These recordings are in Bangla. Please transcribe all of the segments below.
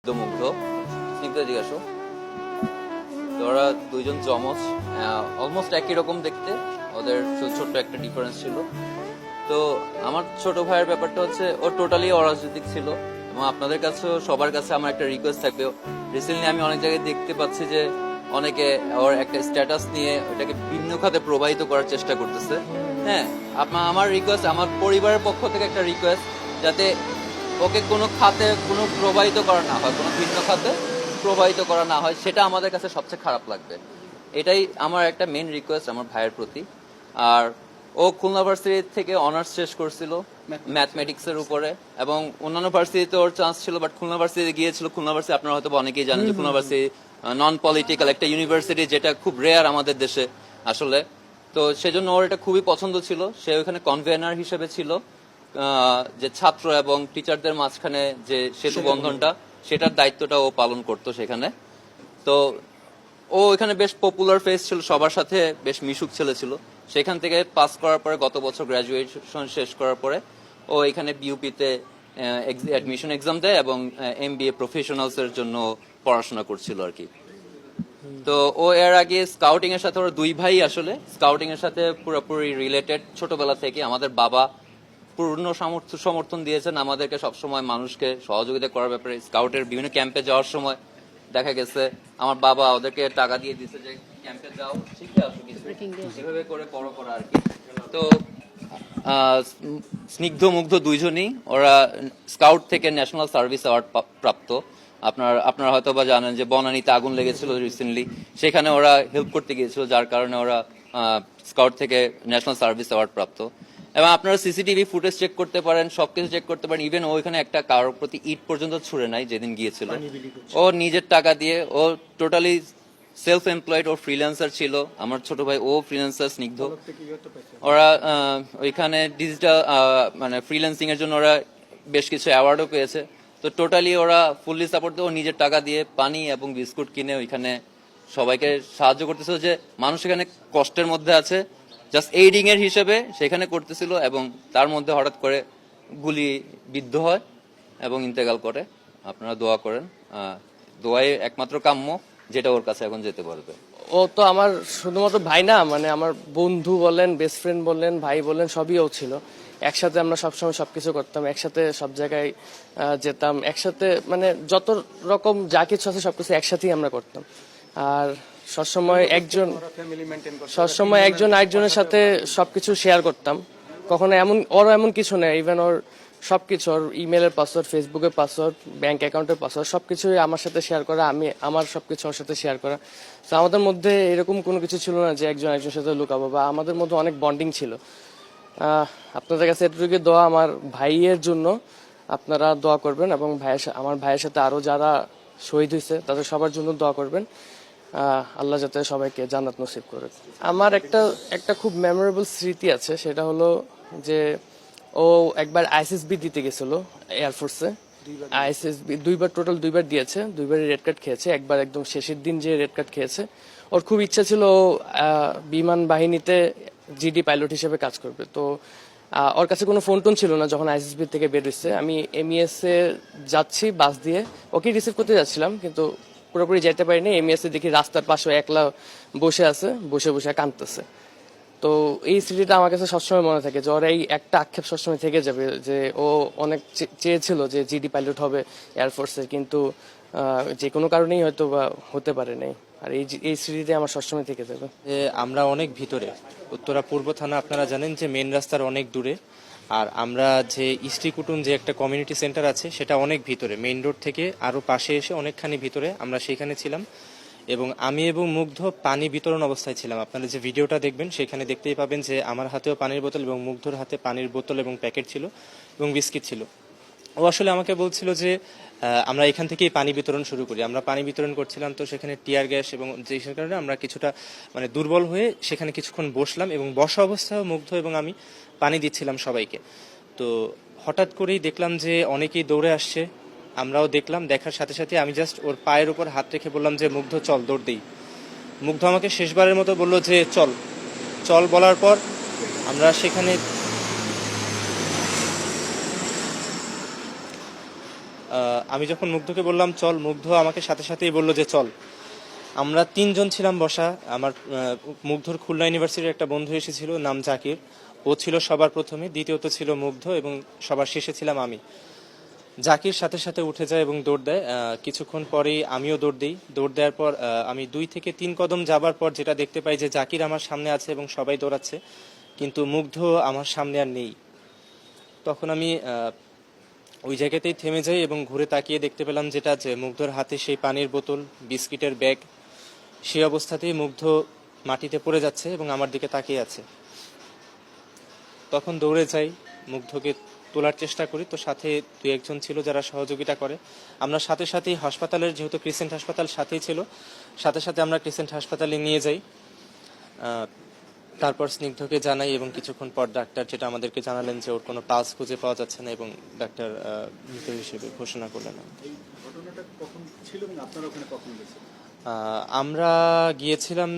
মুগ্ধ স্নিগ্ধ জিজ্ঞাসা। তো ওরা দুইজন জমজ, অলমোস্ট একই রকম দেখতে, ওদের ছোট্ট একটা ডিফারেন্স ছিল। তো আমার ছোট ভাইয়ের ব্যাপারটা হচ্ছে ও টোটালি অরাজনৈতিক ছিল, এবং আপনাদের কাছেও সবার কাছে আমার একটা রিকোয়েস্ট থাকবে। রিসেন্টলি আমি অনেক জায়গায় দেখতে পাচ্ছি যে অনেকে ওর একটা স্ট্যাটাস নিয়ে ওটাকে ভিন্ন খাতে প্রবাহিত করার চেষ্টা করতেছে। হ্যাঁ, আমার রিকোয়েস্ট, আমার পরিবারের পক্ষ থেকে একটা রিকোয়েস্ট, যাতে ওকে কোনো খাতে কোনো প্রবাহিত করা না হয়, কোনো ভিন্ন খাতে প্রবাহিত করা না হয়, সেটা আমাদের কাছে সবচেয়ে খারাপ লাগবে। এটাই আমার একটা মেন রিকোয়েস্ট আমার ভাইয়ের প্রতি। আর ও খুলনা ভার্সিটি থেকে অনার্স শেষ করছিল ম্যাথমেটিক্সের উপরে, এবং অন্যান্য ভার্সিটিতে ওর চান্স ছিল, বাট খুলনা ভার্সিটি গিয়েছিল। খুলনা ভার্সিটি আপনারা হয়তো অনেকেই জানেন যে খুলনা ভার্সিটি নন পলিটিক্যাল একটা ইউনিভার্সিটি, যেটা খুব রেয়ার আমাদের দেশে আসলে। তো সেজন্য ওর এটা খুবই পছন্দ ছিল। সে ওখানে কনভেনার হিসেবে ছিল, যে ছাত্র এবং টিচারদের মাঝখানে যে সেতু বন্ধনটা, সেটার দায়িত্বটা ও পালন করতো সেখানে। তো ও এখানে বেশ পপুলার ফেস ছিল, সবার সাথে বেশ মিশুক ছেলে ছিল। সেখান থেকে পাস করার পরে, গত বছর গ্রাজুয়েশন শেষ করার পরে ও এখানে বিউপিতে অ্যাডমিশন এক্সাম দেয়, এবং MBA প্রফেশনালস এর জন্য পড়াশোনা করছিল আর কি। তো ও এর আগে স্কাউটিং এর সাথে, ওরা দুই ভাই আসলে স্কাউটিং এর সাথে পুরোপুরি রিলেটেড। ছোটবেলা থেকে আমাদের বাবা পূর্ণ সমর্থন দিয়েছেন আমাদেরকে, সবসময় মানুষকে সহযোগিতা করার ব্যাপারে। স্কাউটের বিভিন্ন ক্যাম্পে যাওয়ার সময় দেখা গেছে আমার বাবা ওদেরকে টাকা দিয়ে দিচ্ছে যে ক্যাম্পে যাও, শিখে আসো কিছু, এভাবে করে বড় করা আর কি। তো স্নিগ্ধ মুগ্ধ দুইজনই ওরা স্কাউট থেকে ন্যাশনাল সার্ভিস অ্যাওয়ার্ড প্রাপ্ত। আপনারা হয়তো বা জানেন যে বনানীতে আগুন লেগেছিল রিসেন্টলি, সেখানে ওরা হেল্প করতে গিয়েছিল, যার কারণে ওরা স্কাউট থেকে ন্যাশনাল সার্ভিস অ্যাওয়ার্ড প্রাপ্ত। এবং আপনারা সিসিটিভি ফুটেজ চেক করতে পারেন, সবকিছু চেক করতে পারেন। ইভেন ওইখানে একটা কারোর প্রতি ইট পর্যন্ত ছুড়ে নাই যেদিন গিয়েছিল। ও নিজের টাকা দিয়ে, ও টোটালি সেলফ এমপ্লয়েড, ও ফ্রিল্যান্সার ছিল। আমার ছোট ভাই ও ফ্রিল্যান্সার স্নিগ্ধ। ওরা ওইখানে ডিজিটাল মানে ফ্রিল্যান্সিং এর জন্য ওরা বেশ কিছু অ্যাওয়ার্ডও পেয়েছে। তো টোটালি ওরা ফুললি সাপোর্ট দিয়ে, ও নিজের টাকা দিয়ে পানি এবং বিস্কুট কিনে ওইখানে সবাইকে সাহায্য করতেছিল, যে মানুষ এখানে কষ্টের মধ্যে আছে, জাস্ট এইডিং এর হিসেবে সেখানে করতেছিল। এবং তার মধ্যে হঠাৎ করে গুলি বিদ্ধ হয় এবং ইন্তেকাল করে। আপনারা দোয়া করেন, দোয়াই একমাত্র কাম্য, যেটা ওর কাছে এখন যেতে পারবে। ও তো আমার শুধুমাত্র ভাই না, মানে আমার বন্ধু বলেন, বেস্ট ফ্রেন্ড বলেন, ভাই বলেন, সবই ও ছিল। একসাথে আমরা সবসময় সবকিছু করতাম, একসাথে সব জায়গায় যেতাম, একসাথে মানে যত রকম যা কিছু আছে সবকিছু একসাথেই আমরা করতাম। আর সবসময় একজন আরেকজনের সাথে সবকিছু শেয়ার করতাম। কখনো এমন কিছু নেই, ইভেন ওর সবকিছু, ওর ইমেলের পাসওয়ার্ড, ফেসবুকের পাসওয়ার্ড, ব্যাংক অ্যাকাউন্টের পাসওয়ার্ড, সবকিছুই আমার সাথে শেয়ার করা, আমি আমার সবকিছু ওর সাথে শেয়ার করা। তো আমাদের মধ্যে এরকম কোনো কিছু ছিল না যে একজন একজনের সাথে লুকাবো, বা আমাদের মধ্যে অনেক বন্ডিং ছিল। আপনাদের কাছে এটুকু দোয়া আমার ভাইয়ের জন্য, আপনারা দোয়া করবেন, এবং আমার ভাইয়ের সাথে আরো যারা শহীদ হয়েছে তাদের সবার জন্য দোয়া করবেন। আল্লাহ যাতে সবাইকে জান্নাত নসিব করে। আমার একটা খুব মেমোরেবল স্মৃতি আছে, সেটা হলো যে ও একবার ISSB দিতে গেছিল এয়ারফোর্সে। ISSB টোটাল দুইবার দিয়েছে, দুইবারই রেড কার্ড খেয়েছে। একবার একদম শেষের দিন যে রেড কার্ড খেয়েছে। ওর খুব ইচ্ছা ছিল বিমান বাহিনীতে GD পাইলট হিসেবে কাজ করবে। তো ওর কাছে কোনো ফোন টোন ছিল না যখন ISSB থেকে বের হয়েছে। আমি MES এ যাচ্ছি বাস দিয়ে, ওকে রিসিভ করতে যাচ্ছিলাম, কিন্তু পুরোপুরি যেতে পারিনি। MES এ দেখি রাস্তার পাশে একলা বসে আছে, বসে বসে কাঁদতেছে। তো এই স্মৃতিটা আমার কাছে সবসময় মনে থাকে, যে ওর এই একটা আক্ষেপ সবসময় থেকে যাবে, যে ও অনেক চেয়েছিল যে GD পাইলট হবে এয়ারফোর্সের, কিন্তু যে কোনো কারণেই হয়তো বা হতে পারে নাই। আর এই স্মৃতিতে আমার সবসময় থেকে যাবে। আমরা অনেক ভিতরে, উত্তরা পূর্ব থানা আপনারা জানেন যে মেন রাস্তার অনেক দূরে। আর আমরা যে ইস্টিকুটুম যে একটা কমিউনিটি সেন্টার আছে, সেটা অনেক ভিতরে, মেইন রোড থেকে আরো পাশে এসে অনেকখানি ভিতরে আমরা সেখানে ছিলাম। এবং আমি এবং মুগ্ধ পানি বিতরণ অবস্থায় ছিলাম। আপনারা যে ভিডিওটা দেখবেন সেখানে দেখতেই পাবেন যে আমার হাতেও পানির বোতল এবং মুগ্ধর হাতে পানির বোতল এবং প্যাকেট ছিল এবং বিস্কিট ছিল। ও আসলে আমাকে বলছিল যে আমরা এখান থেকেই পানি বিতরণ শুরু করি। আমরা পানি বিতরণ করছিলাম, তো সেখানে টিয়ার গ্যাস এবং যে কারণে আমরা কিছুটা মানে দুর্বল হয়ে সেখানে কিছুক্ষণ বসলাম, এবং বসা অবস্থায় মুগ্ধ এবং আমি পানি দিচ্ছিলাম সবাইকে। তো হঠাৎ করেই দেখলাম যে অনেকেই দৌড়ে আসছে, আমরাও দেখলাম। দেখার সাথে সাথে আমি জাস্ট ওর পায়ের উপর হাত রেখে বললাম যে মুগ্ধ চল, দৌড় দিই। মুগ্ধ আমাকে শেষবারের মতো বলল যে চল চল। বলার পর আমরা সেখানে আমি যখন মুগ্ধকে বললাম চল, মুগ্ধ আমাকে সাথে সাথেই বললো যে চল। আমরা 3 জন ছিলাম বসা। আমার মুগ্ধর খুলনা ইউনিভার্সিটির একটা বন্ধু এসেছিল, নাম জাকির। ও ছিল সবার প্রথমে, দ্বিতীয়ত ছিল মুগ্ধ এবং সবার শেষে ছিলাম আমি। জাকির সাথে সাথে উঠে যায় এবং দৌড় দেয়। কিছুক্ষণ পরেই আমিও দৌড় দিই। দৌড় দেওয়ার পর আমি 2 থেকে 3 কদম যাবার পর যেটা দেখতে পাই যে জাকির আমার সামনে আছে এবং সবাই দৌড়াচ্ছে, কিন্তু মুগ্ধ আমার সামনে আর নেই। তখন আমি ওই জায়গাতেই থেমে যাই এবং ঘুরে তাকিয়ে দেখতে পেলাম যেটা, যে মুগ্ধর হাতে সেই পানির বোতল, বিস্কিটের ব্যাগ, সেই অবস্থাতেই মুগ্ধ মাটিতে পড়ে যাচ্ছে এবং আমার দিকে তাকিয়ে আছে। তখন দৌড়ে যাই, মুগ্ধকে তোলার চেষ্টা করি। তো সাথে 2-1 জন ছিল যারা সহযোগিতা করে। আমরা সাথে সাথেই হাসপাতালের, যেহেতু ক্রিসেন্ট হাসপাতাল সাথেই ছিল, সাথে সাথে আমরা ক্রিসেন্ট হাসপাতালে নিয়ে যাই। তারপর স্নিগ্ধকে জানাই এবং কিছুক্ষণ পর ডাক্তার যেটা আমাদেরকে জানালেন যে ওর কোনো পালস খুঁজে পাওয়া যাচ্ছে না এবং ডাক্তার মৃত হিসেবে ঘোষণা করলেন। এই ঘটনাটা কখন ছিল এবং আপনারা ওখানে কখন গেছেন? আমরা গিয়েছিলাম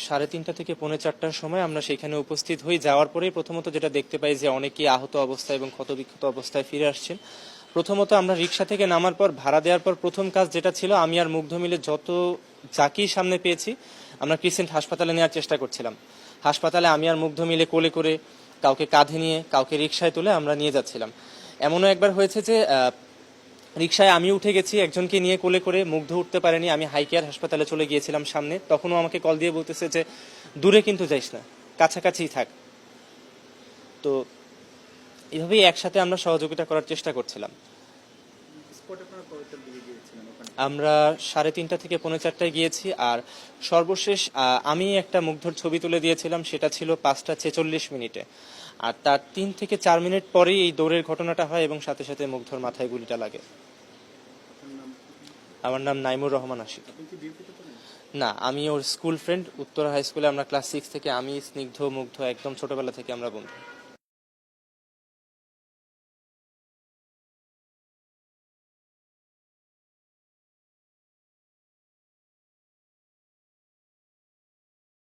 3:30 থেকে 4:45 সময়। আমরা সেখানে উপস্থিত হই। যাওয়ার পরেই প্রথমত যেটা দেখতে পাই যে অনেকেই আহত অবস্থায় এবং ক্ষতবিক্ষত অবস্থায় ফিরে আসছেন। প্রথমত আমরা রিক্সা থেকে নামার পর, ভাড়া দেওয়ার পর প্রথম কাজ যেটা ছিল, আমি আর মুগ্ধ মিলে যত যাকেই সামনে পেয়েছি আমরা ক্রিসেন্ট হাসপাতালে নেওয়ার চেষ্টা করছিলাম। হাসপাতালে আমি আর মুগ্ধ মিলে কোলে করে, কাউকে কাঁধে নিয়ে, কাউকে রিক্সায় তুলে আমরা নিয়ে যাচ্ছিলাম। এমনও একবার হয়েছে যে রিক্সায় আমি উঠে গেছি, একজনকে নিয়ে কোলে করে, মুগ্ধ উঠতে পারেনি। আমি হাইকেয়ার হাসপাতালে চলে গিয়েছিলাম সামনে। তখনও আমাকে কল দিয়ে বলতেছে যে দূরে কিন্তু যাইস না, কাছাকাছিই থাক। তো এভাবেই একসাথে আমরা সহযোগিতা করার চেষ্টা করছিলাম। স্পটে আপনারা কয়টার দিকে গিয়েছিলেন ওখানে? আমরা 3:30 থেকে 4:45 গিয়েছি। আর সর্বশেষ আমি একটা মুগ্ধর ছবি তুলে দিয়েছিলাম, সেটা ছিল 5:46 আর তার 3 থেকে 4 মিনিট পরেই এই দৌড়ের ঘটনাটা হয় এবং সাথে সাথে মুগ্ধর মাথায় গুলিটা লাগে। আপনার নাম? আমার নাম নাইমুর রহমান আশিক। আপনি কি বিএপিতে করেন? না, আমি ওর স্কুল ফ্রেন্ড। উত্তরা হাই স্কুলে আমরা ক্লাস 6 থেকে, আমি, স্নিগ্ধ, মুগ্ধ একদম ছোটবেলা থেকে আমরা বন্ধু।